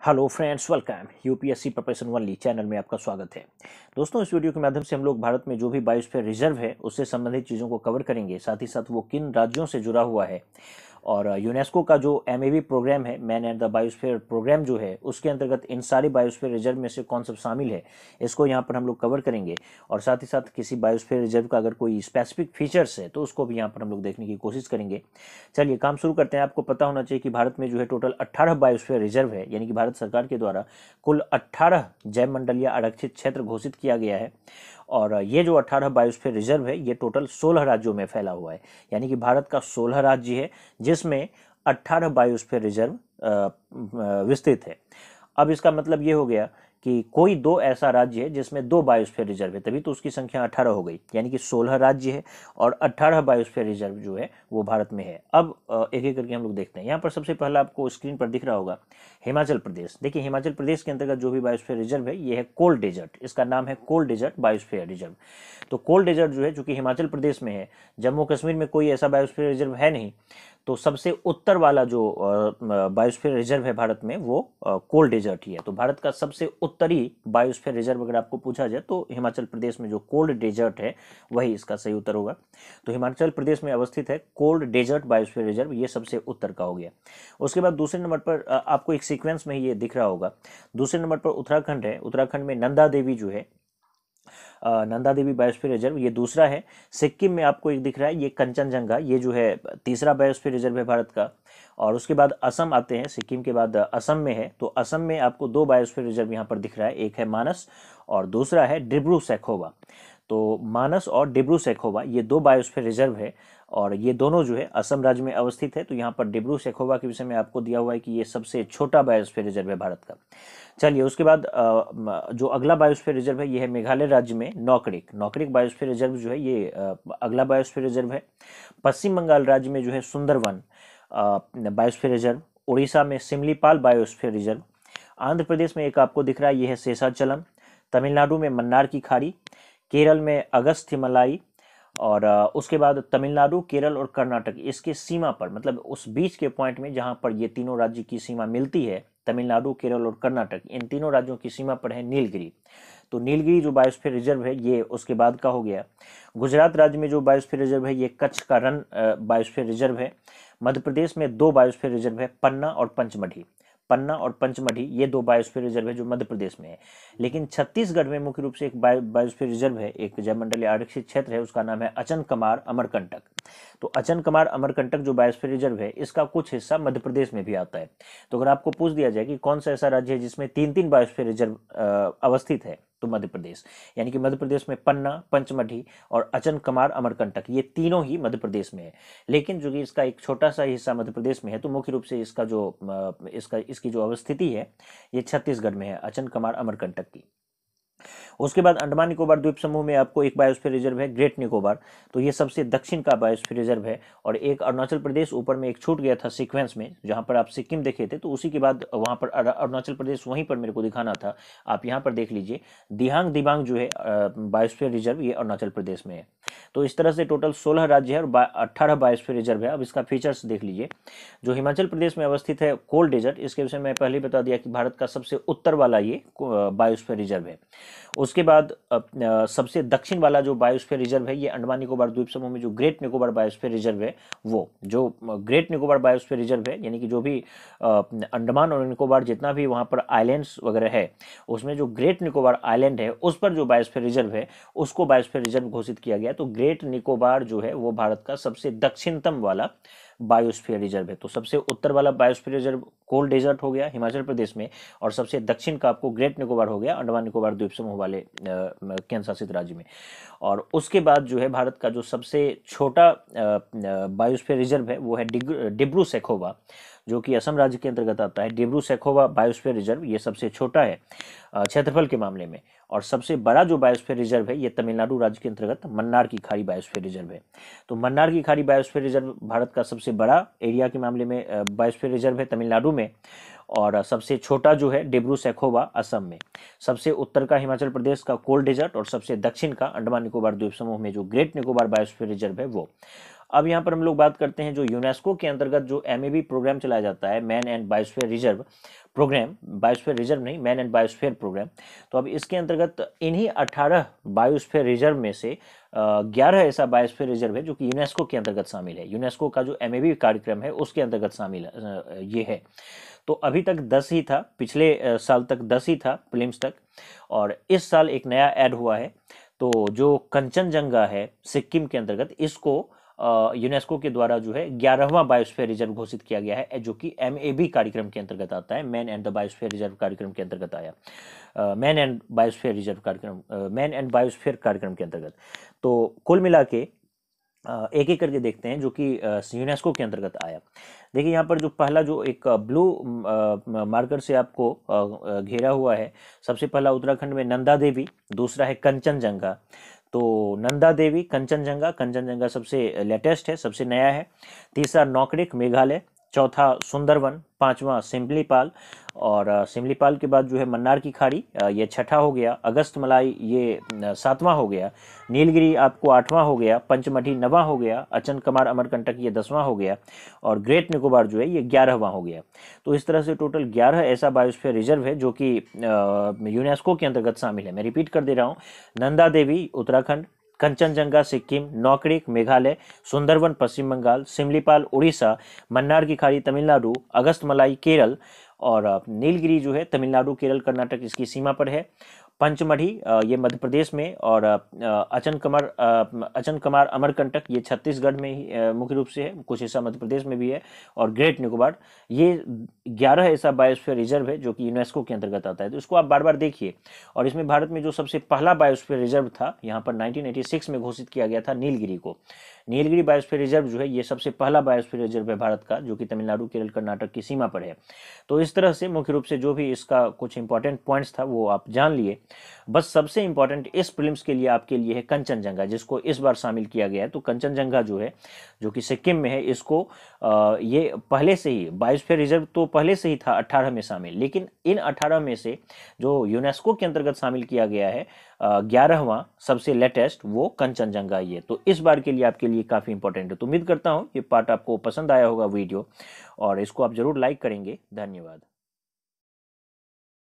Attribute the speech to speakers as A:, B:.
A: Hello friends, welcome UPSC preparation only channel में आपका स्वागत है। दोस्तों, इस वीडियो के माध्यम से हम लोग भारत में जो भी बायोस्फीयर रिजर्व है उससे संबंधित चीज़ों को कवर करेंगे। साथ ही साथ वो किन राज्यों से जुड़ा हुआ है और यूनेस्को का जो एमएवी प्रोग्राम है, man and the biosphere programme जो है, उसके अंतर्गत इन सारे बायोस्फीयर रिजर्व में से कौन सब शामिल है, इसको यहाँ पर हम लोग कवर करेंगे। और साथ ही साथ किसी बायोस्फीयर रिजर्व का अगर कोई स्पेसिफिक फीचर्स है तो उसको भी यहाँ पर हम लोग देखने की कोशिश करेंगे। चलिए काम शुरू करते हैं। आपको पता होना चाहिए कि भारत में जो है टोटल 18 बायोस्फीयर रिजर्व है, यानी कि भारत सरकार के द्वारा कुल 18 जैव मंडलीय आरक्षित क्षेत्र घोषित किया गया है। और ये जो 18 बायोस्फीयर रिजर्व है ये टोटल 16 राज्यों में फैला हुआ है, यानी कि भारत का 16 राज्य है जिसमें 18 बायोस्फीयर रिजर्व विस्तृत है। अब इसका मतलब ये हो गया कि कोई दो ऐसा राज्य है जिसमें दो बायोस्फीयर रिजर्व है, तभी तो उसकी संख्या 18 हो गई, यानी कि 16 राज्य है और 18 बायोस्फीयर रिजर्व जो है वो भारत में है। अब एक एक करके हम लोग देखते हैं। यहाँ पर सबसे पहला आपको स्क्रीन पर दिख रहा होगा हिमाचल प्रदेश। देखिए, हिमाचल प्रदेश के अंतर्गत जो भी बायोस्फीयर रिजर्व है ये है कोल डेजर्ट। इसका नाम है कोल डेजर्ट बायोस्फीयर रिजर्व। तो कोल डेजर्ट जो है, चूंकि हिमाचल प्रदेश में है, जम्मू कश्मीर में कोई ऐसा बायोस्फीयर रिजर्व है नहीं, तो सबसे उत्तर वाला जो बायोस्फीयर रिजर्व है भारत में वो कोल डेजर्ट ही है। तो भारत का सबसे उत्तरी बायोस्फीयर रिजर्व अगर आपको पूछा जाए तो हिमाचल प्रदेश में जो कोल्ड डेजर्ट है वही इसका सही उत्तर होगा। तो हिमाचल प्रदेश में अवस्थित है कोल्ड डेजर्ट बायोस्फीयर रिजर्व, ये सबसे उत्तर का हो गया। उसके बाद दूसरे नंबर पर आपको एक सीक्वेंस में ही ये दिख रहा होगा, दूसरे नंबर पर उत्तराखंड है। उत्तराखंड में नंदा देवी जो है, नंदा देवी बायोस्फीयर रिजर्व, ये दूसरा है। सिक्किम में आपको एक दिख रहा है ये कंचनजंगा, ये जो है तीसरा बायोस्फीयर रिजर्व है भारत का। और उसके बाद असम आते हैं, सिक्किम के बाद असम में है। तो असम में आपको दो बायोस्फीयर रिजर्व यहाँ पर दिख रहा है, एक है मानस और दूसरा है डिब्रू सैखोवा। तो मानस और डिब्रू सैखोवा ये दो बायोस्फीयर रिजर्व है और ये दोनों जो है असम राज्य में अवस्थित है। तो यहाँ पर डिब्रू सैखोवा के विषय में आपको दिया हुआ है कि ये सबसे छोटा बायोस्फीयर रिजर्व है भारत का। चलिए उसके बाद जो अगला बायोस्फीयर रिजर्व है ये है मेघालय राज्य में नौकरिक। नौकरिक बायोस्फीयर रिजर्व जो है ये अगला बायोस्फीयर रिजर्व है। पश्चिम बंगाल राज्य में जो है सुंदरवन बायोस्फीयर रिजर्व। उड़ीसा में सिमलीपाल बायोस्फीयर रिजर्व। आंध्र प्रदेश में एक आपको दिख रहा है ये है शेषाचलम। तमिलनाडु में मन्नार की खाड़ी। केरल में अगस्त्यमलाई। और उसके बाद तमिलनाडु, केरल और कर्नाटक, इसके सीमा पर, मतलब उस बीच के पॉइंट में जहां पर ये तीनों राज्य की सीमा मिलती है, तमिलनाडु, केरल और कर्नाटक, इन तीनों राज्यों की सीमा पर है नीलगिरी। तो नीलगिरी जो बायोस्फीयर रिजर्व है ये उसके बाद का हो गया। गुजरात राज्य में जो बायोस्फीयर रिजर्व है ये कच्छ का रण बायोस्फीयर रिजर्व है। मध्य प्रदेश में दो बायोस्फीयर रिजर्व है, पन्ना और पंचमढ़ी। पन्ना और पंचमढ़ी ये दो बायोस्फीयर रिजर्व है जो मध्य प्रदेश में है। लेकिन छत्तीसगढ़ में मुख्य रूप से एक बायोस्फीयर रिजर्व है, एक जैवमंडलीय आरक्षित क्षेत्र है, उसका नाम है अचनकमार अमरकंटक। तो अचनकमार अमरकंटक जो बायोस्फीयर रिजर्व है इसका कुछ हिस्सा मध्य प्रदेश में भी आता है। तो अगर आपको पूछ दिया जाए कि कौन सा ऐसा राज्य है जिसमें तीन तीन बायोस्फीयर रिजर्व अवस्थित है, तो मध्य प्रदेश। यानी कि मध्य प्रदेश में पन्ना, पंचमढ़ी और अचनकमार अमरकंटक ये तीनों ही मध्य प्रदेश में है। लेकिन जो कि इसका एक छोटा सा हिस्सा मध्य प्रदेश में है, तो मुख्य रूप से इसका जो इसकी जो अवस्थिति है ये छत्तीसगढ़ में है, अचनकमार अमरकंटक की। उसके बाद अंडमान निकोबार द्वीप समूह में आपको एक बायोस्फीयर रिजर्व है, ग्रेट निकोबार। तो ये सबसे दक्षिण का बायोस्फीयर रिजर्व है। और एक अरुणाचल प्रदेश ऊपर में एक छूट गया था सीक्वेंस में, जहां पर आप सिक्किम देखे थे, तो उसी के बाद वहां पर अरुणाचल प्रदेश वहीं पर मेरे को दिखाना था। आप यहाँ पर देख लीजिए, दिहांग दिबांग जो है बायोस्फीयर रिजर्व, ये अरुणाचल प्रदेश में है। तो इस तरह से टोटल 16 राज्य है और 18 बायोस्फीयर रिजर्व है। अब इसका फीचर्स देख लीजिए। जो हिमाचल प्रदेश में अवस्थित है कोल डेजर्ट, इसके विषय में पहले बता दिया कि भारत का सबसे उत्तर वाला ये बायोस्फीयर रिजर्व है। उसके बाद सबसे दक्षिण वाला जो बायोस्फीयर रिजर्व है ये अंडमान निकोबार द्वीप समूह में जो ग्रेट निकोबार बायोस्फीयर रिजर्व है, वो जो ग्रेट निकोबार बायोस्फीयर रिजर्व है, यानी कि जो भी अंडमान और निकोबार जितना भी वहाँ पर आइलैंड्स वगैरह है, उसमें जो ग्रेट निकोबार आइलैंड है उस पर जो बायोस्फीयर रिजर्व है उसको बायोस्फीयर रिजर्व घोषित किया गया। तो ग्रेट निकोबार जो है वो भारत का सबसे दक्षिणतम वाला बायोस्फीयर रिजर्व है। तो सबसे उत्तर वाला बायोस्फीयर रिजर्व कोल डेजर्ट हो गया हिमाचल प्रदेश में, और सबसे दक्षिण का आपको ग्रेट निकोबार हो गया अंडमान निकोबार द्वीप समूह वाले केंद्र शासित राज्य में। और उसके बाद जो है भारत का जो सबसे छोटा बायोस्फीयर रिजर्व है वो है डिब्रू सैखोवा, जो कि असम राज्य के अंतर्गत आता है। डिब्रू सैखोवा बायोस्फीयर रिजर्व ये सबसे छोटा है क्षेत्रफल के मामले में। और सबसे बड़ा जो बायोस्फीयर रिजर्व है ये तमिलनाडु राज्य के अंतर्गत मन्नार की खाड़ी बायोस्फीयर रिजर्व है। तो मन्नार की खाड़ी बायोस्फीयर रिजर्व भारत का सबसे बड़ा एरिया के मामले में बायोस्फीयर रिजर्व है तमिलनाडु में। और सबसे छोटा जो है डिब्रू सैखोवा असम में। सबसे उत्तर का हिमाचल प्रदेश का कोल डेजर्ट और सबसे दक्षिण का अंडमान निकोबार द्वीप समूह में जो ग्रेट निकोबार बायोस्फीयर रिजर्व है वो। अब यहाँ पर हम लोग बात करते हैं जो यूनेस्को के अंतर्गत जो MAB प्रोग्राम चलाया जाता है, man and biosphere reserve programme, biosphere reserve नहीं, मैन एंड बायोस्फीयर प्रोग्राम। तो अब इसके अंतर्गत इन्हीं 18 बायोस्फीयर रिजर्व में से 11 ऐसा बायोस्फीयर रिजर्व है जो कि यूनेस्को के अंतर्गत शामिल है। यूनेस्को का जो MAB कार्यक्रम है उसके अंतर्गत शामिल ये है। तो अभी तक 10 ही था, पिछले साल तक 10 ही था प्रीलिम्स तक, और इस साल एक नया ऐड हुआ है। तो जो कंचनजंगा है सिक्किम के अंतर्गत, इसको यूनेस्को के द्वारा जो है 11वां बायोस्फीयर रिजर्व घोषित किया गया है, जो कि MAB कार्यक्रम के अंतर्गत आता है, man and the biosphere reserve कार्यक्रम के अंतर्गत आया, मैन एंड बायोस्फीयर रिजर्व कार्यक्रम, मैन एंड बायोस्फीयर कार्यक्रम के अंतर्गत। तो कुल मिला के एक एक करके देखते हैं जो कि यूनेस्को के अंतर्गत आया। देखिए यहाँ पर जो पहला जो एक ब्लू मार्कर से आपको घेरा हुआ है, सबसे पहला उत्तराखंड में नंदा देवी, दूसरा है कंचनजंगा। तो नंदा देवी, कंचनजंगा, कंचनजंगा सबसे लेटेस्ट है, सबसे नया है। तीसरा नौकरिक मेघालय, चौथा सुंदरवन, पांचवा सिमलीपाल, और सिमलीपाल के बाद जो है मन्नार की खाड़ी, ये छठा हो गया। अगस्त मलाई ये सातवां हो गया। नीलगिरी आपको आठवां हो गया। पंचमढ़ी नवां हो गया। अचनकमार अमरकंटक ये 10वां हो गया, और ग्रेट निकोबार जो है ये 11वां हो गया। तो इस तरह से टोटल 11 ऐसा बायोस्फीयर रिजर्व है जो कि यूनेस्को के अंतर्गत शामिल है। मैं रिपीट कर दे रहा हूँ, नंदा देवी उत्तराखंड, कंचनजंगा सिक्किम, नौकरिक मेघालय, सुंदरवन पश्चिम बंगाल, सिमलीपाल उड़ीसा, मन्नार की खाड़ी तमिलनाडु, अगस्तमलाई केरल, और नीलगिरी जो है तमिलनाडु केरल कर्नाटक इसकी सीमा पर है। पंचमढ़ी ये मध्य प्रदेश में, और अचनकमार अमरकंटक ये छत्तीसगढ़ में ही मुख्य रूप से है, कुछ हिस्सा मध्य प्रदेश में भी है, और ग्रेट निकोबार ये 11 ऐसा बायोस्फीयर रिजर्व है जो कि यूनेस्को के अंतर्गत आता है। तो इसको आप बार बार देखिए। और इसमें भारत में जो सबसे पहला बायोस्फीयर रिजर्व था यहाँ पर 1986 में घोषित किया गया था नीलगिरी को। नीलगिरी बायोस्फीयर रिजर्व जो है ये सबसे पहला बायोस्फीयर रिजर्व है भारत का, जो कि तमिलनाडु केरल कर्नाटक की सीमा पर है। तो इस तरह से मुख्य रूप से जो भी इसका कुछ इंपॉर्टेंट पॉइंट्स था वो आप जान लिए। बस सबसे इंपॉर्टेंट इस प्रीलिम्स के लिए आपके लिए है कंचनजंगा, जिसको इस बार शामिल किया गया है। तो कंचनजंगा जो है जो कि सिक्किम में है, इसको ये पहले से ही बायोस्फीयर रिजर्व तो पहले से ही था 18 में शामिल, लेकिन इन 18 में से जो यूनेस्को के अंतर्गत शामिल किया गया है 11वां सबसे लेटेस्ट वो कंचनजंगा ही है। तो इस बार के लिए आपके लिए काफ़ी इंपॉर्टेंट है। तो उम्मीद करता हूँ ये पार्ट आपको पसंद आया होगा वीडियो, और इसको आप जरूर लाइक करेंगे। धन्यवाद।